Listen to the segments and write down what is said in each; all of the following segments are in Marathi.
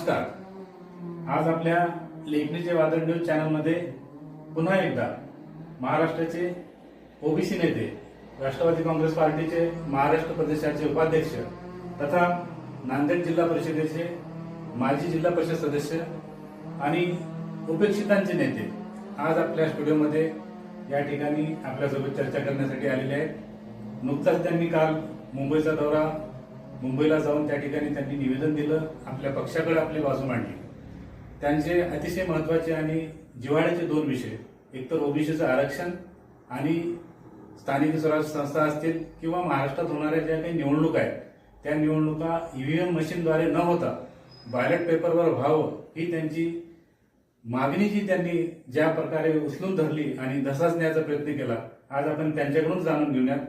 नमस्कार. आज आपल्या लेखणीचे वादळ न्यूज चॅनलमध्ये पुन्हा एकदा महाराष्ट्राचे ओबीसी नेते, राष्ट्रवादी काँग्रेस पार्टीचे महाराष्ट्र प्रदेशाचे उपाध्यक्ष तथा नांदेड जिल्हा परिषदेचे माजी जिल्हा परिषद सदस्य आणि उपेक्षितांचे नेते आज आपल्या स्टुडिओमध्ये या ठिकाणी आपल्यासोबत चर्चा करण्यासाठी आलेले आहेत. नुकताच त्यांनी काल मुंबईचा दौरा मुंबईला जाऊन त्या ठिकाणी त्यांनी निवेदन दिलं, आपल्या पक्षाकडे आपली बाजू मांडली. त्यांचे अतिशय महत्त्वाचे आणि जिव्हाळ्याचे दोन विषय, एकतर ओबीसीचं आरक्षण आणि स्थानिक स्वराज्य संस्था असतील किंवा महाराष्ट्रात होणाऱ्या ज्या काही निवडणुका आहेत त्या निवडणुका ईव्हीएम मशीनद्वारे न होता बॅलेट पेपरवर व्हावं ही त्यांची मागणी, जी त्यांनी ज्या प्रकारे उचलून धरली आणि धसाच न्यायचा प्रयत्न केला, आज आपण त्यांच्याकडून जाणून घेऊयात.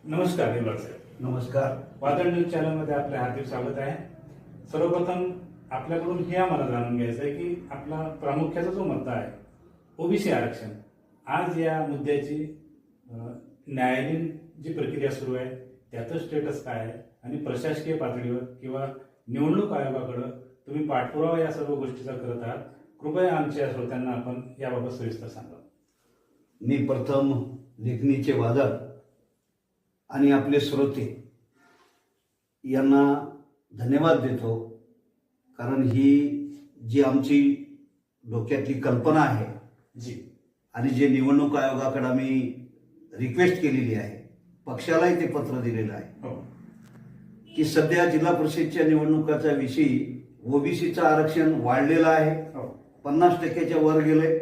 नमस्कार हेमलत साहेब. नमस्कार. वादळ न्यूज चॅनलमध्ये आपले हार्दिक स्वागत आहे. सर्वप्रथम आपल्याकडून हे आम्हाला जाणून घ्यायचं आहे की आपला प्रामुख्याचा जो मुद्दा आहे ओबीसी आरक्षण, आज या मुद्द्याची न्यायालयीन जी प्रक्रिया सुरू आहे त्याचं स्टेटस काय आहे आणि प्रशासकीय पातळीवर किंवा निवडणूक आयोगाकडे तुम्ही पाठपुरावा या सर्व गोष्टीचा करत आहात. कृपया आमच्या श्रोत्यांना आपण याबाबत सविस्तर सांगा. मी प्रथम लेखणीचे वादळ आणि आपले श्रोते यांना धन्यवाद देतो, कारण ही जी आमची डोक्यातली कल्पना आहे जी आणि जे निवडणूक आयोगाकडे आम्ही रिक्वेस्ट केलेली आहे, पक्षालाही ते पत्र दिलेलं आहे की सध्या जिल्हा परिषदच्या निवडणुकाच्या विषयी ओबीसीचं आरक्षण वाढलेलं आहे, 50% वर गेले,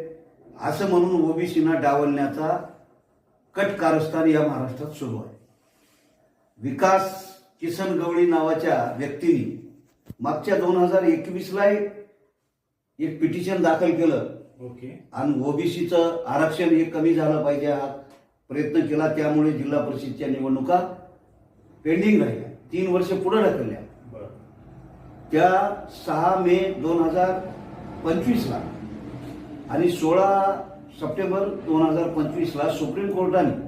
असं म्हणून ओबीसीना डावलण्याचा कट कारस्थान या महाराष्ट्रात सुरू आहे. विकास किसन गवळी नावाच्या व्यक्तीने मागच्या 2021ला एक पिटिशन दाखल केलं आणि ओबीसीचं आरक्षण हे कमी झालं पाहिजे हा प्रयत्न केला. त्यामुळे जिल्हा परिषदच्या निवडणुका पेंडिंग राहिल्या, 3 वर्ष पुढे ढकलल्या. त्या 6 मे 2025ला आणि 16 सप्टेंबर 2025ला सुप्रीम कोर्टाने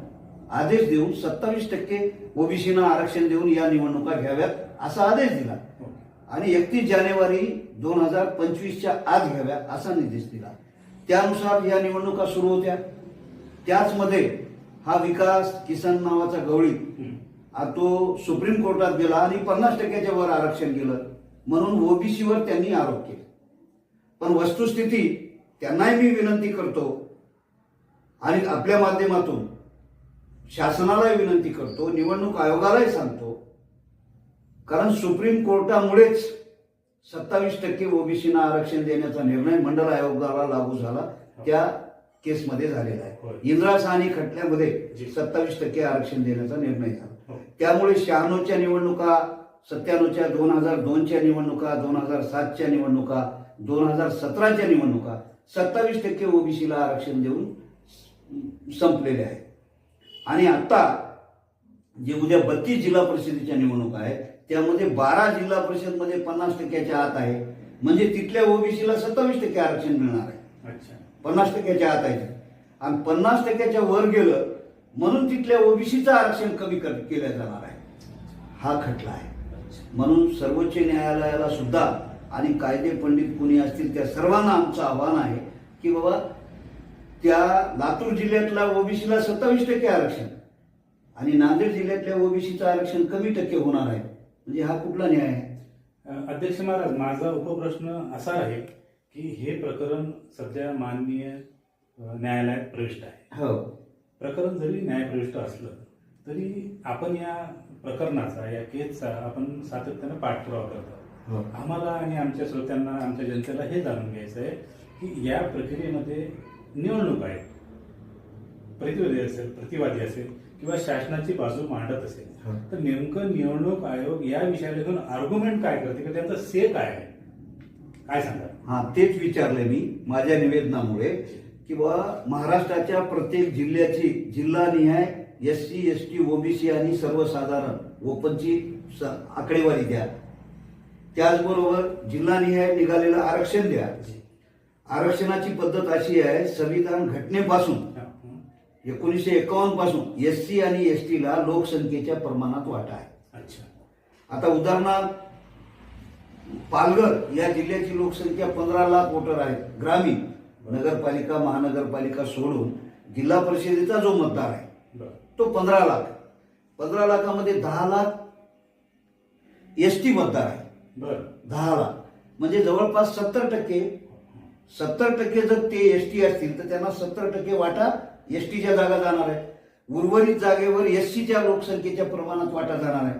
आदेश देऊन 27% ओबीसीना आरक्षण देऊन या निवडणुका घ्याव्यात असा आदेश दिला आणि 31 जानेवारी 2025च्या आत घ्याव्या असा निर्देश दिला. त्यानुसार या निवडणुका सुरू होत्या. त्याचमध्ये हा विकास किसन नावाचा गवळी तो सुप्रीम कोर्टात गेला आणि 50%च्या वर आरक्षण गेलं म्हणून ओबीसीवर त्यांनी आरोप केले. पण वस्तुस्थिती त्यांनाही मी विनंती करतो आणि आपल्या माध्यमातून शासनालाही विनंती करतो, निवडणूक आयोगालाही सांगतो, कारण सुप्रीम कोर्टामुळेच 27% ओबीसीना आरक्षण देण्याचा निर्णय मंडल आयोगाला लागू झाला, त्या केसमध्ये झालेला आहे. इंदिरा साहनी खटल्यामध्ये 27% आरक्षण देण्याचा निर्णय झाला. त्यामुळे 96च्या निवडणुका, 97च्या, 2002च्या निवडणुका, 2007च्या निवडणुका, 2017च्या निवडणुका 27% ओबीसीला आरक्षण देऊन संपलेले आहे. आणि आता जे उद्या 32 जिल्हा परिषदेच्या निवडणुका आहेत त्यामध्ये 12 जिल्हा परिषदमध्ये 50%च्या आत आहे, म्हणजे तिथल्या ओबीसीला 27% आरक्षण मिळणार आहे. 50%च्या आत आहे आणि 50%च्या वर गेलं म्हणून तिथल्या ओबीसीचं आरक्षण कमी केलं जाणार आहे. हा खटला आहे. म्हणून सर्वोच्च न्यायालयाला सुद्धा आणि कायदे पंडित कुणी असतील त्या सर्वांना आमचं आव्हान आहे की बाबा त्या लातूर जिल्ह्यातल्या ओबीसीला 27% आरक्षण आणि नांदेड जिल्ह्यातल्या ओबीसीचं आरक्षण कमी टक्के होणार आहे, म्हणजे हा कुठला न्याय आहे? अध्यक्ष महाराज, माझा उपप्रश्न असा आहे की हे प्रकरण सध्या माननीय न्यायालयात प्रविष्ट आहे. हो, प्रकरण जरी न्यायप्रविष्ट असलं तरी आपण या प्रकरणाचा, या केसचा आपण सातत्यानं पाठपुरावा करतो. आम्हाला आणि आमच्या श्रोत्यांना, आमच्या जनतेला हे जाणून घ्यायचं आहे की या प्रक्रियेमध्ये निवडणूक आहे, प्रतिवादी असेल किंवा शासनाची बाजू मांडत असेल तर नेमकं निवडणूक आयोग या विषयाला घेऊन आर्ग्युमेंट काय करते का, त्यांचा से काय आहे, काय सांगा? हा, तेच विचारले मी माझ्या निवेदनामुळे की बाबा महाराष्ट्राच्या प्रत्येक जिल्ह्याची जिल्हानिहाय SC, ST, ओबीसी आणि सर्वसाधारण ओपनची आकडेवारी द्या. त्याचबरोबर जिल्हानिहाय निघालेलं आरक्षण द्या. आरक्षणाची पद्धत अशी आहे, संविधान घटनेपासून 1951 पासून SC आणि STला लोकसंख्येच्या प्रमाणात वाटा आहे. आता उदाहरणार्थ पालघर या जिल्ह्याची लोकसंख्या 15 लाख वोटर आहे ग्रामीण, नगरपालिका महानगरपालिका सोडून जिल्हा परिषदेचा जो मतदार आहे तो 15 लाख. 15 लाखामध्ये 10 लाख एसटी मतदार आहे. 10 लाख म्हणजे जवळपास 70% जर ते एसटी असतील तर त्यांना 70% वाटा एसटीच्या जागा जाणार आहे. उर्वरित जागेवर एससीच्या लोकसंख्येच्या प्रमाणात वाटा जाणार आहे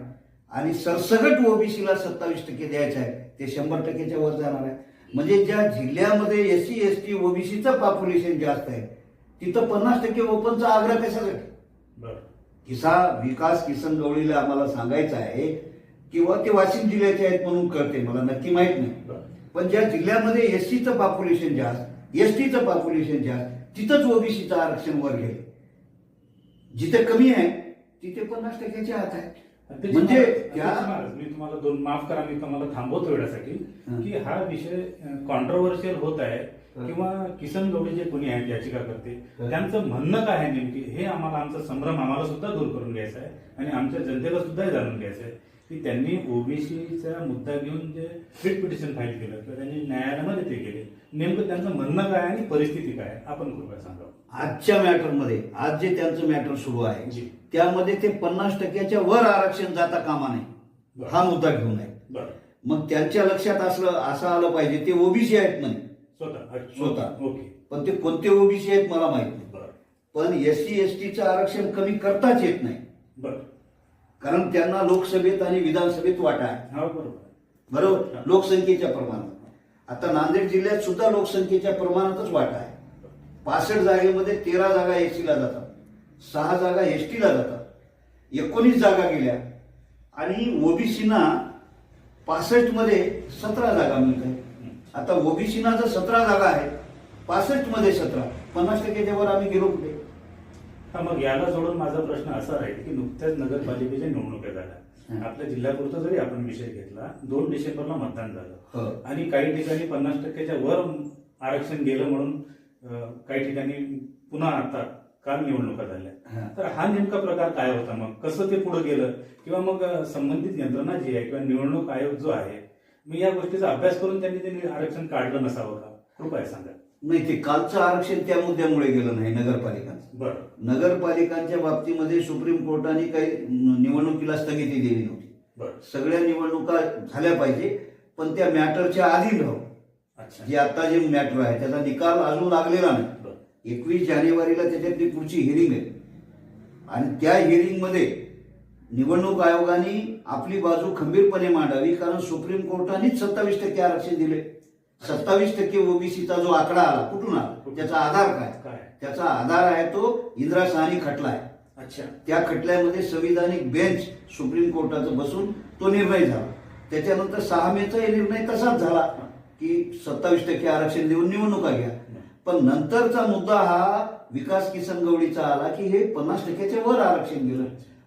आणि सरसगट ओबीसीला 27% द्यायचं आहे, ते 100%च्या वर जाणार आहे. म्हणजे ज्या जिल्ह्यामध्ये एससी एसटी ओबीसीचं पॉप्युलेशन जास्त आहे तिथं 50% ओपनचा आग्रह कशासाठी? विकास किसन गवळीला आम्हाला सांगायचं आहे किंवा ते वाशिम जिल्ह्याचे आहेत म्हणून कळते, मला नक्की माहित नाही. पण ज्या जिल्ह्यामध्ये एससीचं पॉप्युलेशन जास्त, एसटीचं पॉप्युलेशन जास्त, तिथंच ओबीसीचं आरक्षण वर गेले. जिथे कमी आहे तिथे 50%च्या आत आहे. म्हणजे मी तुम्हाला माफ करा, मी तुम्हाला थांबवतो वेळासाठी की हा विषय कॉन्ट्रोवर्शियल होत आहे किंवा किसन गवळी जे कोणी आहेत याचिकाकर्ते त्यांचं म्हणणं काय आहे नेमकी हे आम्हाला, आमचा संभ्रम आम्हाला सुद्धा दूर करून घ्यायचा आहे आणि आमच्या जनतेला सुद्धा हे जाणून घ्यायचं आहे की त्यांनी ओबीसीचा मुद्दा घेऊन जे रिट पिटिशन फाईल केलं किंवा त्यांनी न्यायालयामध्ये ते केले, नेमकं त्यांचं म्हणणं काय आणि परिस्थिती काय आपण कृपया सांगा. आजच्या मॅटरमध्ये आज जे त्यांचं मॅटर सुरू आहे त्यामध्ये ते 50%च्या वर आरक्षण जाता कामा नये हा मुद्दा घेऊन आहे. मग त्यांच्या लक्षात असं आलं पाहिजे ते ओबीसी आहेत म्हणे स्वतः. ओके, पण ते कोणते ओबीसी आहेत मला माहित नाही. पण एससी एसटीचं आरक्षण कमी करताच येत नाही कारण त्यांना लोकसभेत आणि विधानसभेत वाटा आहे. बरोबर, लोकसंख्येच्या प्रमाणात. आता नांदेड जिल्ह्यात सुद्धा लोकसंख्येच्या प्रमाणातच वाटा आहे. 65 जागेमध्ये 13 जागा एससीला जातात, 6 जागा एसटीला जातात, 19 जागा गेल्या आणि ओबीसीना 65 मध्ये 17 जागा मिळत आहेत. आता ओबीसीना जर 17 जागा आहेत, 65 मध्ये 17, 50%च्या वर आम्ही गेलो कुठे? मग याला जोडून माझा प्रश्न असा राहील की नुकत्याच नगरपालिकेच्या निवडणुका झाल्या. आपल्या जिल्ह्यापुरता जरी आपण विषय घेतला, 2 डिसेंबरला मतदान झालं आणि काही ठिकाणी 50%च्या वर आरक्षण गेलं म्हणून काही ठिकाणी पुन्हा आता काल निवडणुका झाल्या. तर हा नेमका प्रकार काय होता, मग कसं ते पुढे गेलं किंवा मग संबंधित यंत्रणा जी आहे किंवा निवडणूक आयोग जो आहे मी या गोष्टीचा अभ्यास करून त्यांनी आरक्षण काढलं नसावं का? कृपया सांगा. नाही, ते कालचं आरक्षण त्या मुद्द्यामुळे गेलं नाही नगरपालिकांचं. नगरपालिकांच्या बाबतीमध्ये सुप्रीम कोर्टाने काही निवडणुकीला स्थगिती दिली नव्हती. सगळ्या निवडणुका झाल्या पाहिजे पण त्या मॅटरच्या अधीन राहू. जे आता जे मॅटर आहे त्याचा निकाल अजून लागलेला नाही. 21 जानेवारीला त्याच्यातली पुढची हिअरिंग आहे आणि त्या हिअरिंग मध्ये निवडणूक आयोगाने आपली बाजू खंबीरपणे मांडावी कारण सुप्रीम कोर्टानेच 27% आरक्षण दिले. 27% ओबीसीचा जो आकडा आला कुठून आला, त्याचा आधार काय? त्याचा आधार आहे तो इंदिरा साहनी खटला आहे. त्या खटल्यामध्ये संविधानिक बेंच सुप्रीम कोर्टाचं बसून तो निर्णय झाला. त्याच्यानंतर 6 मेचा निर्णय तसाच झाला की 27% आरक्षण देऊन निवडणुका घ्या. पण नंतरचा मुद्दा हा विकास किसन गवळीचा आला की हे 50%च्या वर आरक्षण गेलं.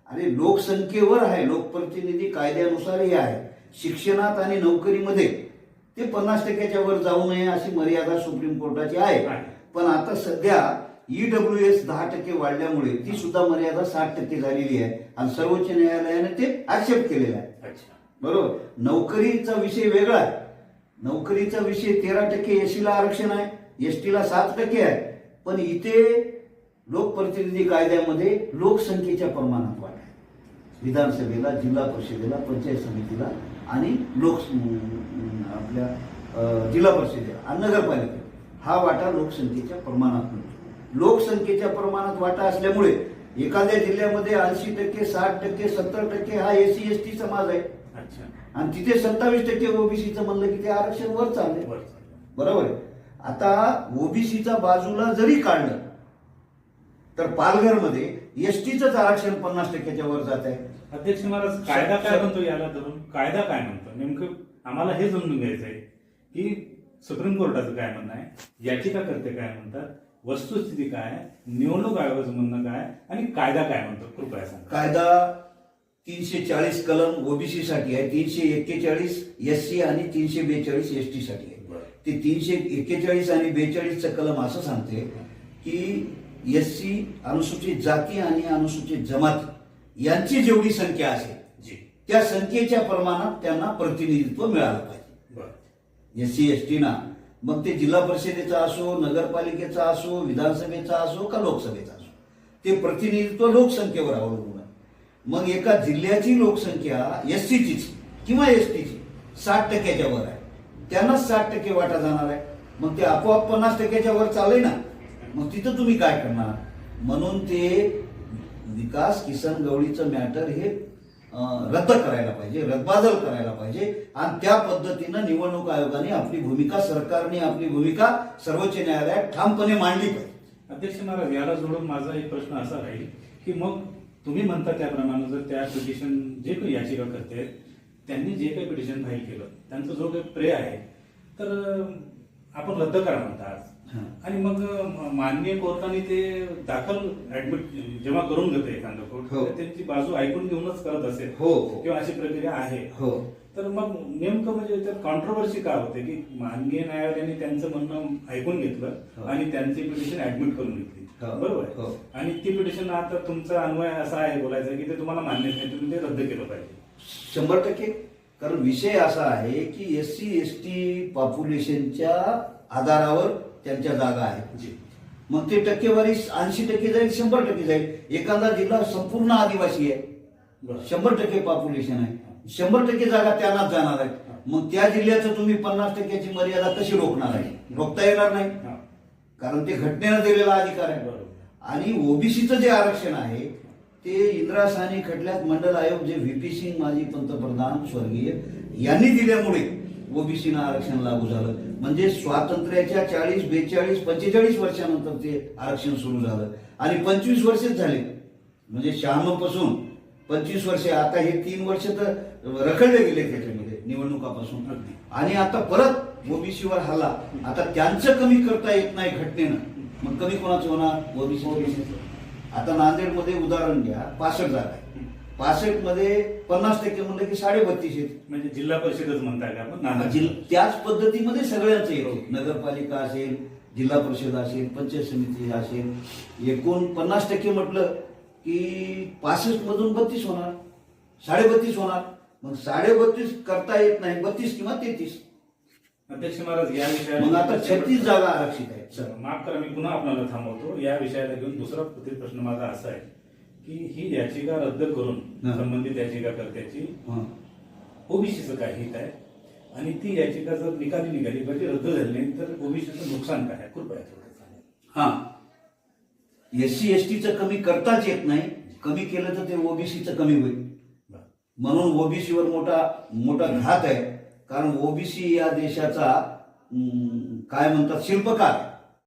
आणि लोकसंख्येवर आहे, लोकप्रतिनिधी कायद्यानुसार हे आहे. शिक्षणात आणि नोकरीमध्ये ते 50%च्या वर जाऊ नये अशी मर्यादा सुप्रीम कोर्टाची आहे. पण आता सध्या ईडब्ल्यूएस 10% वाढल्यामुळे ती सुद्धा मर्यादा 60% झालेली आहे आणि सर्वोच्च न्यायालयाने ते ऍक्सेप्ट केलेलं आहे. बरोबर, नोकरीचा विषय वेगळा आहे. नोकरीचा विषय 13% एससीला आरक्षण आहे, एसटीला 7% आहे. पण इथे लोकप्रतिनिधी कायद्यामध्ये लोकसंख्येच्या प्रमाणात वाढ आहे. विधानसभेला, जिल्हा परिषदेला, पंचायत समितीला आणि आपल्या जिल्हा परिषदेला आणि नगरपालिकेला हा वाटा लोकसंख्येच्या प्रमाणात मिळतो. लोकसंख्येच्या प्रमाणात वाटा असल्यामुळे एखाद्या जिल्ह्यामध्ये 80%, 60%, 70% हा एससी एसटी समाज आहे आणि तिथे 27% ओबीसीचं म्हणलं की ते आरक्षण वर चाललंय. बरोबर आहे. आता ओबीसीचा बाजूला जरी काढलं तर पालघरमध्ये एसटीचंच आरक्षण 50%च्या वर जात आहे. अध्यक्ष महाराज, कायदा काय म्हणतो याला धरून? कायदा काय म्हणतो नेमकं आम्हाला हे समजून घ्यायचं आहे की सुप्रीम कोर्टाचं काय म्हणणं आहे, याचिकाकर्ते काय म्हणतात, वस्तुस्थिती काय आहे, निवडणूक आयोगाचं म्हणणं काय आणि कायदा काय म्हणतो? कृपया सांगा. कायदा 340 कलम ओबीसी साठी आहे, 341 एससी आणि 342 एसटी साठी आहे. ते 341 आणि 42चं कलम असं सांगते की एससी, अनुसूचित जाती आणि अनुसूचित जमाती यांची जेवढी संख्या असेल त्या संख्येच्या प्रमाणात त्यांना प्रतिनिधित्व मिळालं पाहिजे. SC ST ना, मग ते जिल्हा परिषदेचा असो, नगरपालिकेचा असो, विधानसभेचा असो का लोकसभेचा असो, ते प्रतिनिधित्व लोकसंख्येवर अवलंबून आहे. मग एका जिल्ह्याची लोकसंख्या SCचीच किंवा STची 60% वर आहे, त्यांनाच 60% वाटा जाणार आहे. मग ते आपोआप 50% वर चालेल ना, मग तिथं तुम्ही काय करणार? म्हणून ते विकास किसन गवळीचं मॅटर हे रद्द करायला पाहिजे, रद्दबादल करायला पाहिजे. आणि त्या पद्धतीनं निवडणूक आयोगाने आपली भूमिका, सरकारने आपली भूमिका सर्वोच्च न्यायालयात ठामपणे मांडली पाहिजे. अध्यक्ष महाराज, याला जोडून माझा एक प्रश्न असा राहील की मग तुम्ही म्हणता त्याप्रमाणे जर त्या पिटिशन जे काही याचिका करते त्यांनी जे काही पिटिशन फाईल केलं त्यांचा जो काही प्रे आहे तर आपण रद्द करा म्हणता आज. आणि मग माननीय कोर्टाने ते दाखल ऍडमिट जेव्हा करून घेते एखादं कोर्ट, हो. त्यांची बाजू ऐकून घेऊनच करत असेल हो. किंवा अशी प्रक्रिया आहे, हो. तर मग नेमकं म्हणजे त्यात कॉन्ट्रोवर्सी का होते की माननीय न्यायालयाने त्यांचं म्हणणं ऐकून घेतलं आणि त्यांची पिटिशन ऍडमिट करून घेतली, बरोबर आहे? आणि ती पिटिशन आता तुमचा अन्वय असा आहे बोलायचा की ते तुम्हाला मान्य नाही, तुम्ही ते रद्द केलं पाहिजे. 100%. कारण विषय असा आहे की SC ST पॉप्युलेशनच्या आधारावर त्यांच्या जागा आहेत. मग ते टक्केवारी 80% जाईल, 100% जाईल. एखादा जिल्हा संपूर्ण आदिवासी आहे, 100% पॉप्युलेशन आहे, 100% जागा त्यांनाच जाणार आहे. मग त्या जिल्ह्याचं तुम्ही 50%ची मर्यादा कशी रोखणार आहे? रोखता येणार नाही, कारण ते घटनेनं दिलेला अधिकार आहे. आणि ओबीसीचं जे आरक्षण आहे ते इंदिरा साहनी खटल्यात मंडल आयोग जे VP सिंग माजी पंतप्रधान स्वर्गीय यांनी दिल्यामुळे ओबीसीनं आरक्षण लागू झालं. म्हणजे स्वातंत्र्याच्या 40, 42, 45 वर्षानंतर ते आरक्षण सुरू झालं आणि 25 वर्षच झाले. म्हणजे 96 पासून 25 वर्षे, आता हे 3 वर्ष तर रखडले गेले त्याच्यामध्ये निवडणुकापासून. आणि आता परत ओबीसीवर हल्ला. आता त्यांचं कमी करता येत नाही घटनेनं, मग कमी कोणाचं होणार? ओबीसी. आता नांदेडमध्ये उदाहरण घ्या, 65 जागा आहे, 65 मध्ये 50% म्हणलं की 32.5 आहेत. म्हणजे जिल्हा परिषदच म्हणताय का आपण? त्याच पद्धतीमध्ये सगळ्यांचं येते. नगरपालिका असेल, जिल्हा परिषद असेल, पंचायत समिती असेल, एकूण 50% म्हटलं की 65 मधून 32 होणार, 32.5 होणार. मग 32.5 करता येत नाही, 32 किंवा 33. अध्यक्ष महाराज, या विषयाला मग आता 36 जागा आरक्षित आहेत. सर माफ करा, मी पुन्हा आपल्याला थांबवतो. या विषयाला घेऊन दुसरा प्रश्न माझा असा आहे की ही याचिका रद्द करून संबंधित याचिकाकर्त्याची ओबीसीचं काय हित आहे आणि ती याचिका जर निकाली निघाली म्हणजे रद्द झाली नाही तर ओबीसीचं नुकसान काय आहे? कृपया थोडं सांगा. SC STचं कमी करताच येत नाही, कमी केलं तर ते ओबीसीचं कमी होईल. म्हणून ओबीसीवर मोठा घात आहे. कारण ओबीसी या देशाचा काय म्हणतात शिल्पकार.